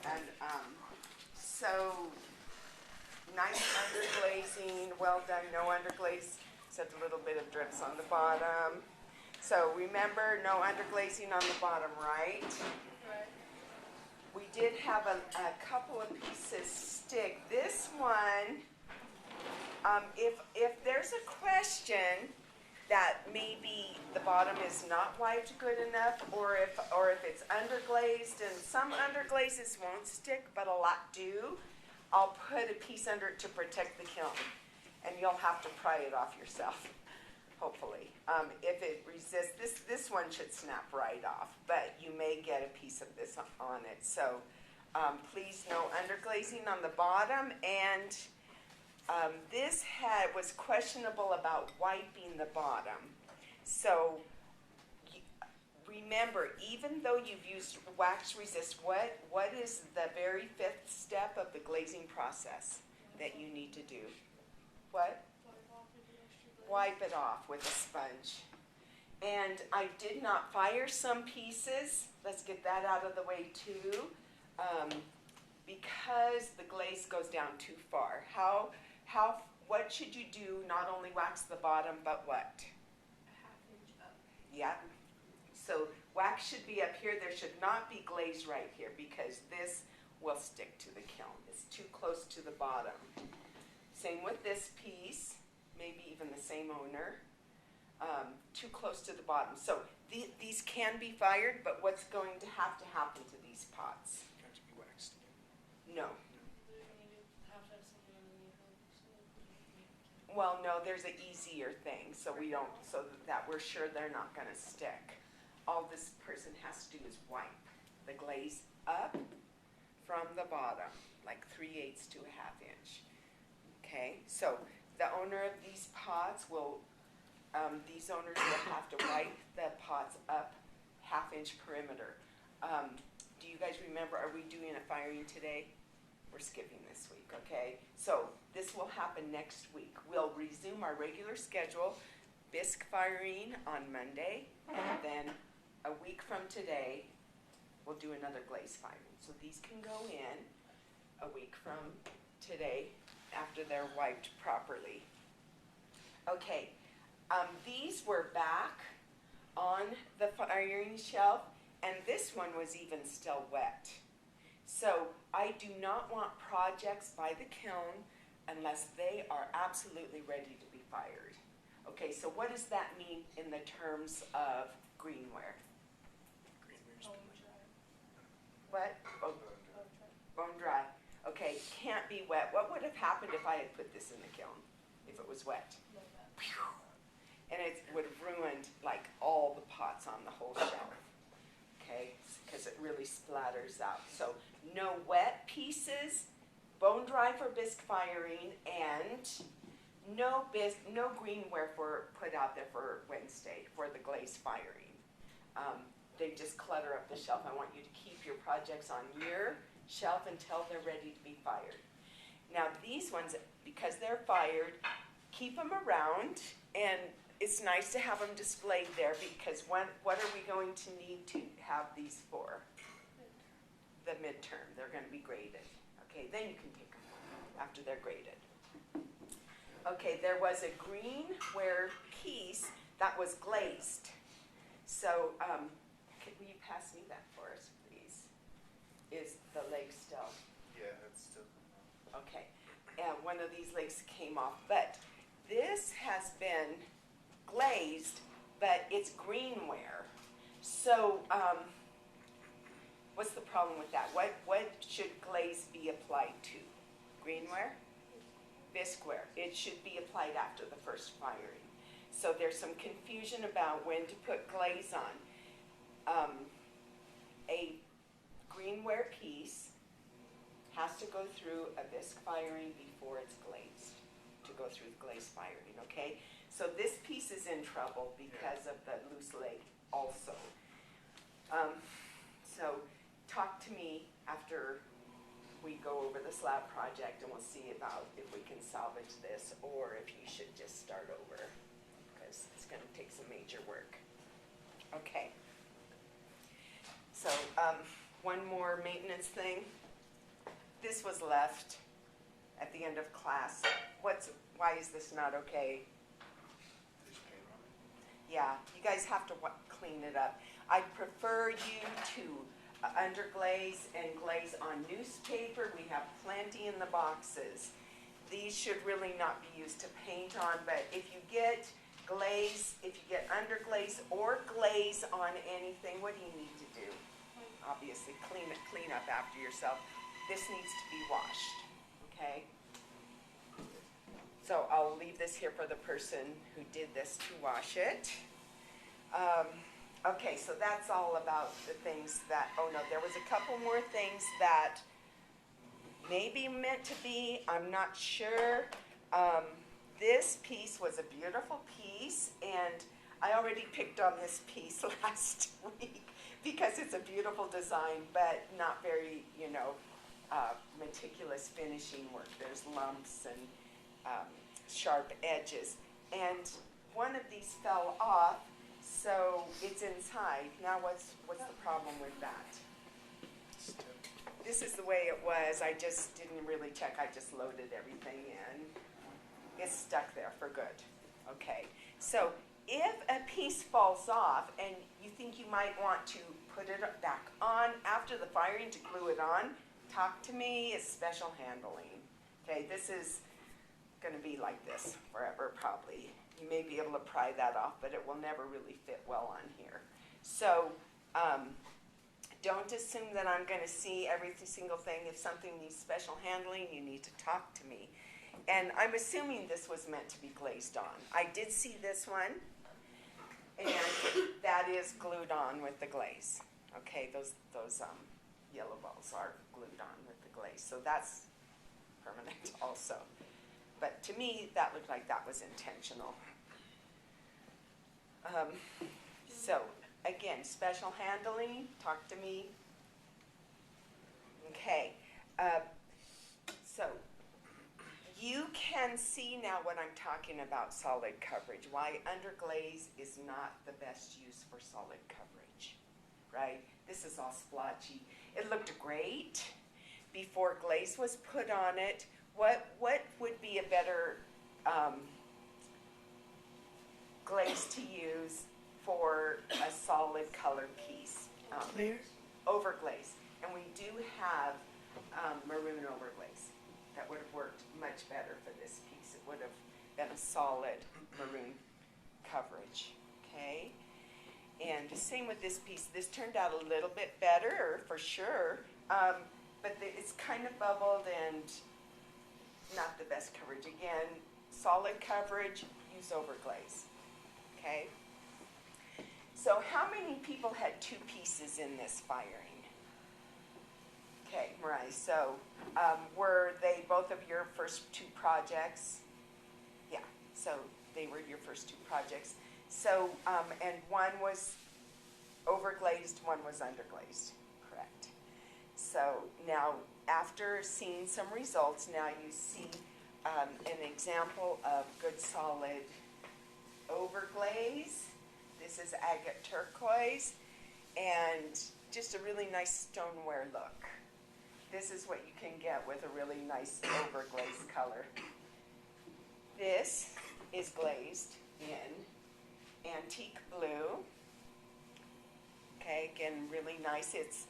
And so nice underglazing, well done, no underglaze, except a little bit of drips on the bottom. So remember, no underglazing on the bottom, right? Right. We did have a couple of pieces stick. This one, if there's a question that maybe the bottom is not wiped good enough, or if it's underglazed, and some underglazes won't stick, but a lot do, I'll put a piece under it to protect the kiln, and you'll have to pry it off yourself, hopefully. If it resists, this one should snap right off, but you may get a piece of this on it. So please no underglazing on the bottom, and this was questionable about wiping the bottom. So remember, even though you've used wax resist, what is the very 5th step of the glazing process that you need to do? What? Wipe it off with a sponge. And I did not fire some pieces. Let's get that out of the way too, because the glaze goes down too far. What should you do? Not only wax the bottom, but what? A ½ inch up. Yeah. So wax should be up here. There should not be glaze right here, because this will stick to the kiln. It's too close to the bottom. Same with this piece, maybe even the same owner. Too close to the bottom. So these can be fired, but what's going to happen to these pots? Got to be waxed again. No. So Well, no, there's an easier thing, so that we're sure they're not going to stick. All this person has to do is wipe the glaze up from the bottom, like 3/8 to a ½ inch. Okay, so the owner of these pots these owners will have to wipe the pots up ½ inch perimeter. Do you guys remember, are we doing a firing today? We're skipping this week, okay? So this will happen next week. We'll resume our regular schedule, bisque firing on Monday, and then a week from today, we'll do another glaze firing. So these can go in a week from today after they're wiped properly. Okay, these were back on the firing shelf, and this one was even still wet. So I do not want projects by the kiln unless they are absolutely ready to be fired. Okay, so what does that mean in the terms of greenware? Greenware's Bone been dry. What? Oh, bone dry. Okay, can't be wet. What would have happened if I had put this in the kiln, if it was wet? Like that. Phew. And it would have ruined like all the pots on the whole shelf, okay, because it really splatters out. So no wet pieces, bone dry for bisque firing, and no greenware put out there for Wednesday for the glaze firing. They just clutter up the shelf. I want you to keep your projects on your shelf until they're ready to be fired. Now these ones, because they're fired, keep them around, and it's nice to have them displayed there, because what are we going to need to have these for? The midterm. They're going to be graded. Okay, then you can take them after they're graded. Okay, there was a greenware piece that was glazed. So will you pass me that for us, please? Is the leg still? Yeah, it's still. Okay, and one of these legs came off, but this has been glazed, but it's greenware. So what's the problem with that? What should glaze be applied to? Greenware? Bisqueware. It should be applied after the first firing. So there's some confusion about when to put glaze on. A greenware piece has to go through a bisque firing before it's glazed, to go through glaze firing, okay? So this piece is in trouble because of the loose leg also. So talk to me after we go over the slab project, and we'll see about if we can salvage this or if you should just start over, because it's going to take some major work. Okay. So one more maintenance thing. this was left at the end of class. Why is this not okay? There's paint on it. Yeah, you guys have to clean it up. I'd prefer you to underglaze and glaze on newspaper. We have plenty in the boxes. These should really not be used to paint on, but if you get glaze, if you get underglaze or glaze on anything, what do you need to do? Obviously, clean up after yourself. This needs to be washed, okay? So I'll leave this here for the person who did this to wash it. Okay, so that's all about the things that, oh no, there was a couple more things that may be meant to be, I'm not sure. This piece was a beautiful piece, and I already picked on this piece last week because it's a beautiful design, but not very, meticulous finishing work. There's lumps and sharp edges. And one of these fell off, so it's inside. Now what's the problem with that? Stick. This is the way it was. I just didn't really check. I just loaded everything in. It's stuck there for good. Okay. So if a piece falls off and you think you might want to put it back on after the firing to glue it on, talk to me. It's special handling. Okay. This is going to be like this forever probably. You may be able to pry that off, but it will never really fit well on here. So don't assume that I'm going to see every single thing. If something needs special handling, you need to talk to me. And I'm assuming this was meant to be glazed on. I did see this one, and that is glued on with the glaze. Okay, those yellow balls are glued on with the glaze. So that's permanent also. But to me, that looked like that was intentional. So, again, special handling, talk to me. Okay. So, you can see now what I'm talking about solid coverage, why underglaze is not the best use for solid coverage, right? This is all splotchy. It looked great before glaze was put on it. What would be a better glaze to use for a solid color piece? Clear? Overglaze. And we do have maroon overglaze. That would have worked much better for this piece. It would have been a solid maroon coverage. Okay? And the same with this piece. This turned out a little bit better, for sure. But it's kind of bubbled and not the best coverage. Again, solid coverage, use overglaze. Okay? So how many people had two pieces in this firing? Okay, Mariah, so were they both of your first two projects? Yeah, so they were your first two projects. So, and one was overglazed, one was underglazed, correct. So now, after seeing some results, now you see an example of good solid overglaze. This is agate turquoise, and just a really nice stoneware look. This is what you can get with a really nice overglaze color. This is glazed in antique blue. Okay, again, really nice. It's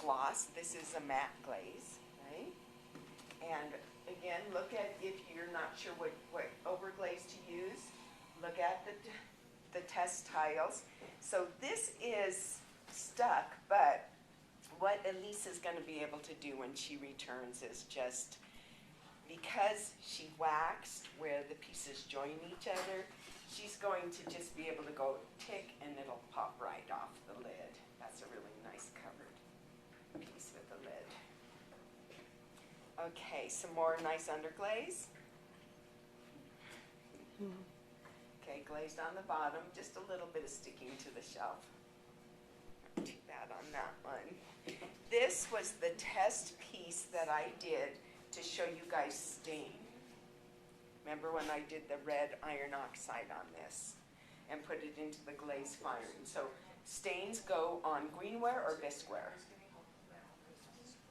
gloss. This is a matte glaze, right? And again, look at, if you're not sure what overglaze to use, look at the test tiles. So this is stuck, but what Elise is going to be able to do when she returns is just, because she waxed where the pieces join each other, she's going to just be able to go tick and it'll pop right off the lid. That's a really nice covered piece with the lid. Okay, some more nice underglaze. Okay, glazed on the bottom, just a little bit of sticking to the shelf. Not too bad on that one. This was the test piece that I did to show you guys stain. Remember when I did the red iron oxide on this and put it into the glaze firing? So stains go on greenware or bisqueware?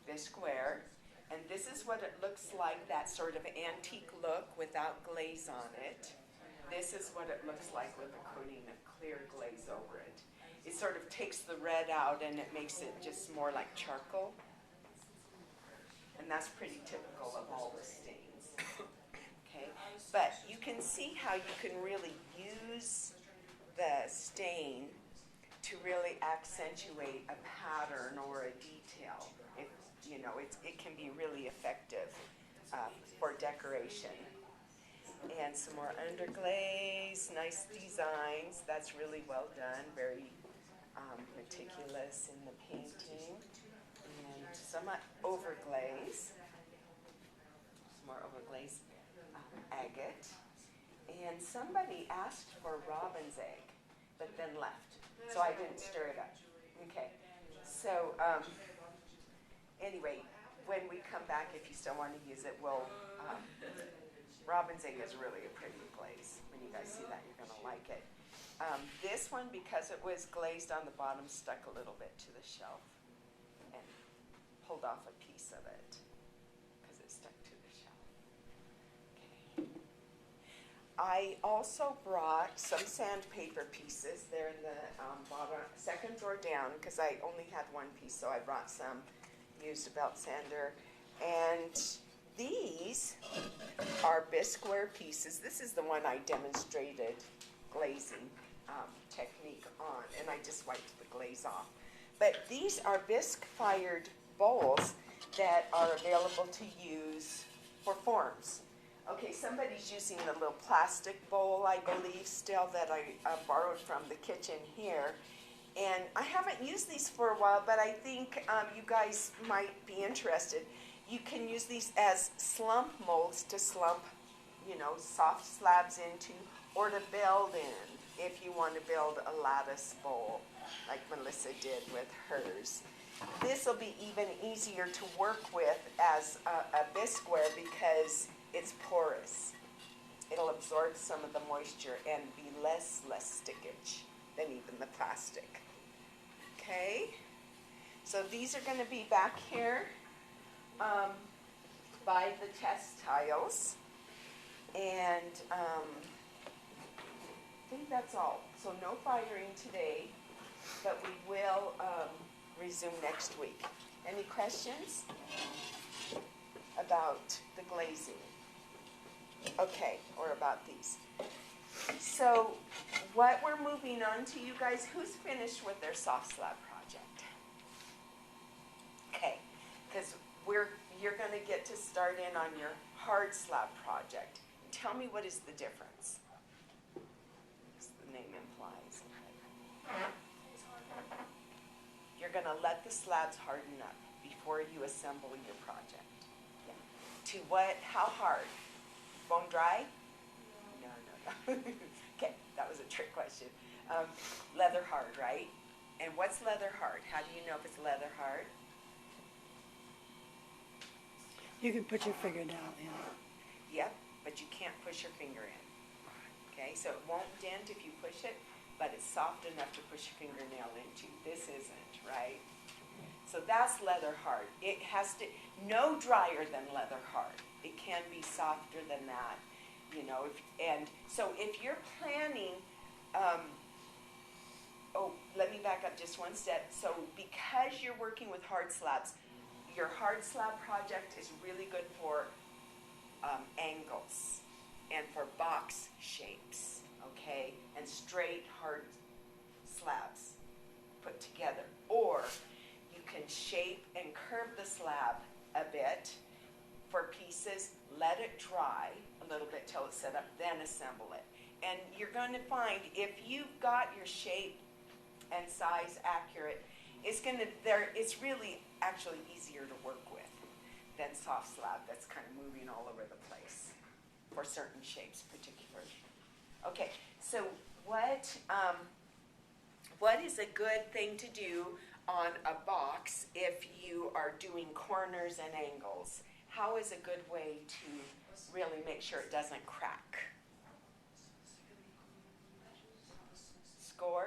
Bisqueware. And this is what it looks like, that sort of antique look without glaze on it. This is what it looks like with a coating of clear glaze over it. It sort of takes the red out and it makes it just more like charcoal. And that's pretty typical of all the stains. Okay, but you can see how you can really use the stain to really accentuate a pattern or a detail. It can be really effective for decoration. And some more underglaze, nice designs. That's really well done, very meticulous in the painting. And some overglaze, some more overglaze agate. And somebody asked for robin's egg, but then left. So I didn't stir it up. Okay. So anyway, when we come back, if you still want to use it, we'll, robin's egg is really a pretty glaze. When you guys see that, you're going to like it. This one, because it was glazed on the bottom, stuck a little bit to the shelf and pulled off a piece of it because it stuck to the shelf. Okay. I also brought some sandpaper pieces. They're in the bottom, second drawer down, because I only had one piece, so I brought some. Used a belt sander. And these are bisqueware pieces. This is the one I demonstrated glazing technique on, and I just wiped the glaze off. But these are bisque-fired bowls that are available to use for forms. Okay, somebody's using the little plastic bowl, I believe, still that I borrowed from the kitchen here. And I haven't used these for a while, but I think you guys might be interested. You can use these as slump molds to slump, soft slabs into, or to build in if you want to build a lattice bowl like Melissa did with hers. This will be even easier to work with as a bisqueware because it's porous. It'll absorb some of the moisture and be less stickage than even the plastic. Okay, so these are going to be back here by the test tiles, and I think that's all. So no firing today, but we will resume next week. Any questions about the glazing? Okay, or about these. So what we're moving on to, you guys, who's finished with their soft slab project? Okay, because you're going to get to start in on your hard slab project. Tell me, what is the difference? As the name implies. You're going to let the slabs harden up before you assemble your project. Yeah. To what? How hard? Bone dry? No. Okay, that was a trick question. Leather hard, right? And what's leather hard? How do you know if it's leather hard? You can put your finger down in it. Yep, but you can't push your finger in. Okay, so it won't dent if you push it, but it's soft enough to push your fingernail into. This isn't, right? So that's leather hard. It has to, no drier than leather hard. It can be softer than that. And so if you're planning, let me back up just one step. So because you're working with hard slabs, your hard slab project is really good for angles and for box shapes, okay? And straight hard slabs put together. Or you can shape and curve the slab a bit for pieces, let it dry a little bit till it's set up, then assemble it. And you're going to find if you've got your shape and size accurate, it's really actually easier to work with than soft slab that's kind of moving all over the place for certain shapes particularly. Okay, so what is a good thing to do on a box if you are doing corners and angles? How is a good way to really make sure it doesn't crack?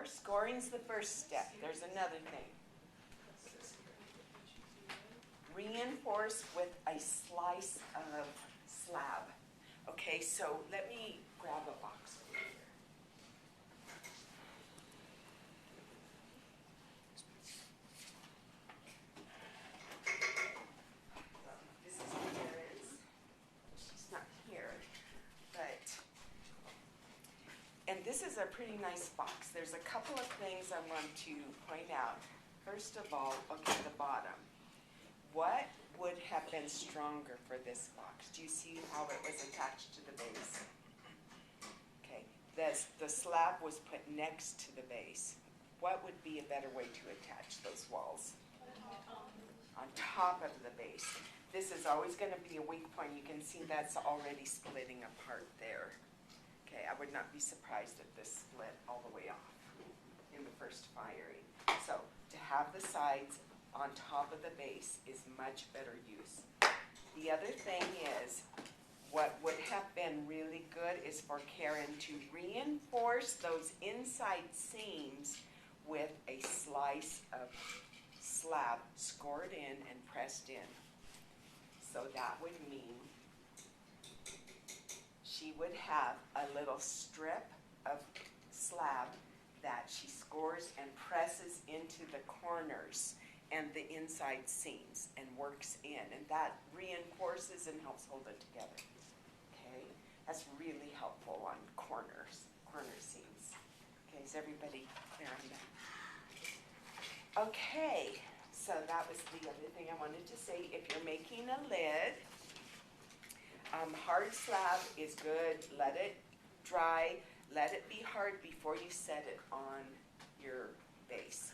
Scoring's the first step. There's another thing. Reinforce reinforce with a slice of slab. Okay, so let me grab a box over here. This is Karen's. She's not here, but, and this is a pretty nice box. There's a couple of things I want to point out. First of all, look at the bottom. What would have been stronger for this box? Do you see how it was attached to the base? Okay, the slab was put next to the base. What would be a better way to attach those walls? On top of the base. This is always going to be a weak point. You can see that's already splitting apart there. Okay, I would not be surprised if this split all the way off in the first firing. So to have the sides on top of the base is much better use. The other thing is, what would have been really good is for Karen to reinforce those inside seams with a slice of slab scored in and pressed in. So that would mean she would have a little strip of slab that she scores and presses into the corners and the inside seams and works in, and that reinforces and helps hold it together. Okay, that's really helpful on corner seams. Okay, is everybody clear on that? Okay, so that was the other thing I wanted to say. If you're making a lid, hard slab is good. Let it dry. Let it be hard before you set it on your base.